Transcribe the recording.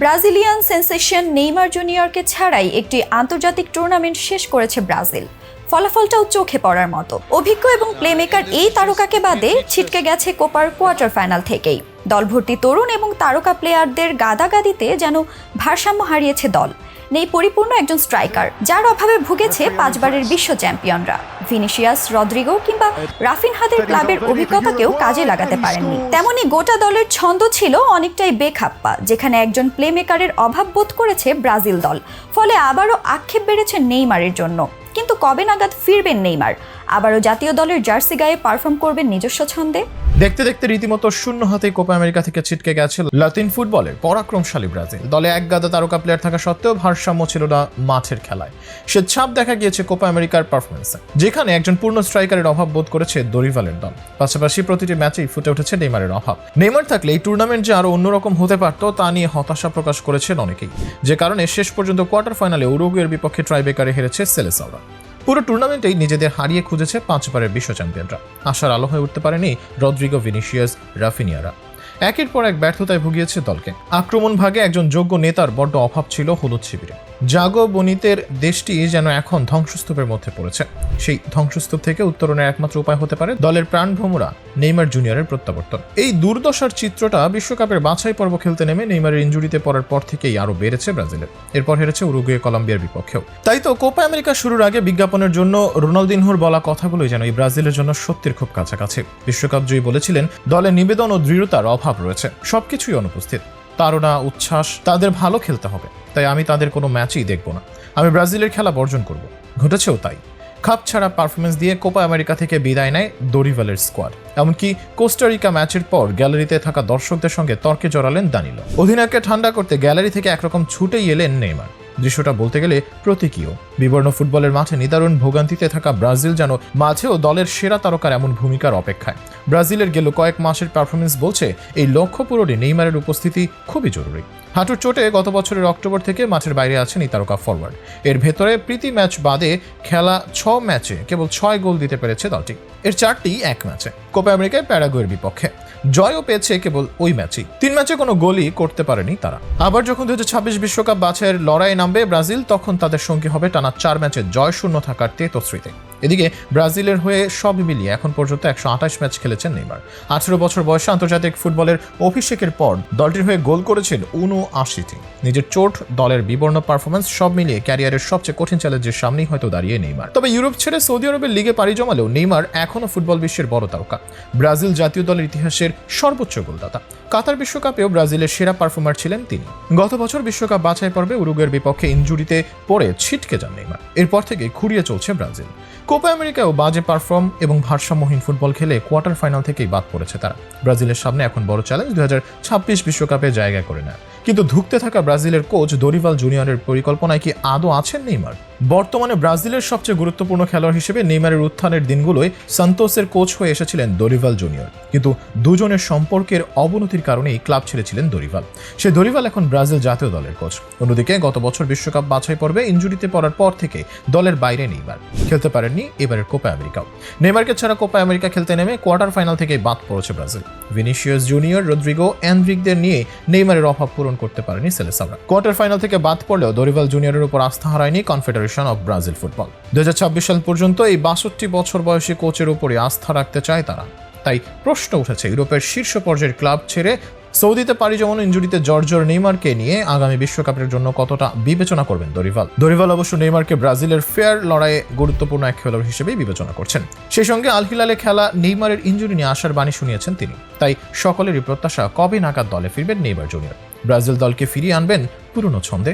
Brazilian sensation Neymar জুনিয়রকে ছাড়াই একটি আন্তর্জাতিক টুর্নামেন্ট শেষ করেছে ব্রাজিল। ফলাফলটাও চোখে পড়ার মতো। অভিজ্ঞ এবং প্লেমেকার এই তারকাকে বাদে ছিটকে গেছে কোপার কোয়ার্টার ফাইনাল থেকেই। দলভর্তি তরুণ এবং তারকা প্লেয়ারদের গাদাগাদিতে যেন ভারসাম্য হারিয়েছে দল। নেই পরিপূর্ণ একজন স্ট্রাইকার, যার অভাবে ভুগেছে 5 বারের বিশ্ব চ্যাম্পিয়নরা। ভিনিসিয়াস, রদ্রিগো কিংবা রাফিনহাদের ক্লাবের অভিজ্ঞতাকেও কাজে লাগাতে পারেননি। তেমনি গোটা দলের ছন্দ ছিল অনেকটাই বেখাপ্পা, যেখানে একজন প্লেমেকারের অভাব বোধ করেছে ব্রাজিল দল। ফলে আবারও আক্ষেপ বেড়েছে নেইমারের জন্য। কিন্তু কবে নাগাদ ফিরবেন নেইমার? আবারও জাতীয় দলের জার্সি গায়ে পারফর্ম করবেন নিজস্ব ছন্দে? দেখতে দেখতে রীতিমতো শূন্য হাতে কোপা আমেরিকা থেকে ছিটকে গেছে লাতিন ফুটবলের পরাক্রমশালী ব্রাজিল। দলে এক গাদা তারকা প্লেয়ার থাকা সত্ত্বেও ভারসাম্য ছিল না মাঠের খেলায়। সে ছাপ দেখা গিয়েছে কোপা আমেরিকার পারফরমেন্সে, যেখানে একজন পূর্ণ স্ট্রাইকারের অভাব বোধ করেছে দরিভালের দল। পাশাপাশি প্রতিটি ম্যাচেই ফুটে উঠেছে নেইমারের অভাব। নেইমার থাকলে এই টুর্নামেন্ট যে আরো অন্যরকম হতে পারত তা নিয়ে হতাশা প্রকাশ করেছেন অনেকেই, যে কারণে শেষ পর্যন্ত কোয়ার্টার ফাইনালে উরুগুয়ের বিপক্ষে ট্রাইবেকারে হেরেছে সেলেসাওরা। পুরো টুর্নামেন্টেই নিজেদের হারিয়ে খুঁজেছে 5 বারের বিশ্ব চ্যাম্পিয়নরা। আশার আলো হয়ে উঠতে পারেনি রদ্রিগো, ভিনিসিয়াস, রাফিনিয়ারা। একের পর এক ব্যর্থতায় ভুগিয়েছে দলকে। আক্রমণ ভাগে একজন যোগ্য নেতার বড্ড অভাব ছিল হলুদ শিবিরে। জাগো বনিতের দেশটি যেন এখন ধ্বংসস্তূপের মধ্যে পড়েছে। সেই ধ্বংসস্তূপ থেকে উত্তরণের একমাত্র উপায় হতে পারে দলের প্রাণভ্রমরা নেইমার জুনিয়রের প্রত্যাবর্তন। এই দুর্দশার চিত্রটা বিশ্বকাপের বাছাই পর্ব খেলতে নেমে নেইমারের ইনজুরিতে পড়ার পর থেকেই আরো বেড়েছে ব্রাজিলের। এরপর হেরেছে উরুগুয়ে, কলম্বিয়ার বিপক্ষেও। তাই তো কোপা আমেরিকা শুরুর আগে বিজ্ঞাপনের জন্য রোনালদিনহোর বলা কথাগুলোই যেন এই ব্রাজিলের জন্য সত্যির খুব কাছাকাছি। বিশ্বকাপ জয়ী বলেছিলেন, দলে নিবেদন ও দৃঢ়তার অভাব রয়েছে, সবকিছুই অনুপস্থিত। তারা উচ্ছ্বাস, তাদের ভালো খেলতে হবে, তাই আমি তাদের কোনো ম্যাচই দেখব না। আমি ব্রাজিলের খেলা বর্জন করব। ঘটেছেও তাই। খাপ ছাড়া পারফরমেন্স দিয়ে কোপা আমেরিকা থেকে বিদায় নেয় দরিভালের স্কোয়াড। এমনকি কোস্টারিকা ম্যাচের পর গ্যালারিতে থাকা দর্শকদের সঙ্গে তর্কে জড়ালেন দানিলো। অধিনায়ককে ঠান্ডা করতে গ্যালারি থেকে একরকম ছুটেই এলেন নেইমার। দৃশ্যটা বলতে গেলে প্রতীকীয়। বিবর্ণ ফুটবলের মাঠে নিদারুণ ভোগান্তিতে থাকা ব্রাজিল যেন মাঝেও দলের সেরা তারকার এমন ভূমিকার অপেক্ষায়। ব্রাজিলের গেল কয়েক মাসের পারফরমেন্স বলছে এই লক্ষ্য পূরণে নেইমারের উপস্থিতি খুবই জরুরি। হাঁটুর চোটে গত বছরের অক্টোবর থেকে মাঠের বাইরে আছেন এই তারকা ফরওয়ার্ড। এর ভেতরে প্রীতি ম্যাচ বাদে খেলা 6 ম্যাচে কেবল 6 গোল দিতে পেরেছে দলটি। এর 4টি এক ম্যাচে, কোপা আমেরিকায় প্যারাগুয়ের বিপক্ষে। জয়ও পেয়েছে কেবল ওই ম্যাচেই। 3 ম্যাচে কোনো গোলই করতে পারেনি তারা। আবার যখন 2026 বিশ্বকাপ বাছাইয়ের লড়াই নামবে ব্রাজিল, তখন তাদের সঙ্গী হবে টানা 4 ম্যাচে জয়শূন্য থাকার তেতশ্রীতে। এদিকে ব্রাজিলের হয়ে সব মিলিয়ে এখন পর্যন্ত 128 ম্যাচ খেলেছেন নেইমার। 18 বছর বয়সে আন্তর্জাতিক ফুটবলের অভিষেকের পর দলটির হয়ে গোল করেছেন 79টি। নিজের চোট, দলের বিবর্ণ পারফরমেন্স সব মিলিয়ে ক্যারিয়ারের সবচেয়ে কঠিন চ্যালেঞ্জের সামনেই হয়তো দাঁড়িয়ে নেইমার। তবে ইউরোপ ছেড়ে সৌদি আরবের লিগে পাড়ি জমালেও নেইমার এখনও ফুটবল বিশ্বের বড় তারকা। ব্রাজিল জাতীয় দলের ইতিহাসের সর্বোচ্চ গোলদাতা। কাতার বিশ্বকাপেও ব্রাজিলের সেরা পারফর্মার ছিলেন তিনি। গত বছর বিশ্বকাপ বাছাই পর্বে উরুগুয়ের বিপক্ষে ইনজুরিতে পড়ে ছিটকে যান নেইমার। এরপর থেকে খুঁড়িয়ে চলছে ব্রাজিল। কোপা আমেরিকাও বাজে পারফর্ম এবং ভারসাম্যহীন ফুটবল খেলে কোয়ার্টার ফাইনাল থেকেই বাদ পড়েছে তারা। ব্রাজিলের সামনে এখন বড় চ্যালেঞ্জ 2026 বিশ্বকাপে জায়গা করে নেয়। কিন্তু ধুঁকতে থাকা ব্রাজিলের কোচ দরিভাল জুনিয়রের পরিকল্পনায় কি আদৌ আছেন নেইমার? বর্তমানে ব্রাজিলের সবচেয়ে গুরুত্বপূর্ণ খেলোয়াড় হিসেবে নেইমারের উত্থানের দিনগুলোয় সান্তোসের কোচ হয়ে এসেছিলেন দরিভাল জুনিয়র। কিন্তু দুজনের সম্পর্কের অবনতির কারণেই ক্লাব ছেড়েছিলেন দরিভাল। সে দরিভাল এখন ব্রাজিল জাতীয় দলের কোচ। অন্যদিকে গত বছর বিশ্বকাপ বাছাই পর্বে ইনজুরিতে পড়ার পর থেকে দলের বাইরে নেইমার। খেলতে পারেননি এবারের কোপা আমেরিকাও। নেইমারকে ছাড়া কোপা আমেরিকা খেলতে নেমে কোয়ার্টার ফাইনাল থেকেই বাদ পড়েছে ব্রাজিল। ভিনিসিয়াস জুনিয়র, রদ্রিগো, এনরিকদের নিয়ে নেইমারের অভাব পূরণ করতে পারেনি সেলেসাওরা। কোয়ার্টার ফাইনাল থেকে বাদ পড়লেও দরিভাল জুনিয়রের উপর আস্থা হারায়নি কনফেডারেশন অব ব্রাজিল ফুটবল। 2026 সাল পর্যন্ত এই 62 বছর বয়সী কোচের উপরে আস্থা রাখতে চায় তারা। তাই প্রশ্ন উঠেছে, ইউরোপের শীর্ষ পর্যায়ের ক্লাব ছেড়ে সৌদিতে পাড়ি জমানো ইনজুরিতে জর্জর নেইমারকে নিয়ে আগামী বিশ্বকাপের জন্য কতটা বিবেচনা করবেন দরিভাল? দরিভাল অবশ্য নেইমারকে ব্রাজিলের ফেয়ার লড়াইয়ে গুরুত্বপূর্ণ এক খেলোয়াড় হিসেবেই বিবেচনা করছেন। সেই সঙ্গে আল হিলালে খেলা নেইমারের ইনজুরি নিয়ে আশার বাণী শুনিয়েছেন তিনি। তাই সকলেরই প্রত্যাশা কবে নাগাদ দলে ফিরবেন নেইমার জুনিয়র। ব্রাজিল দলকে ফিরিয়ে আনবেন পুরনো ছন্দে।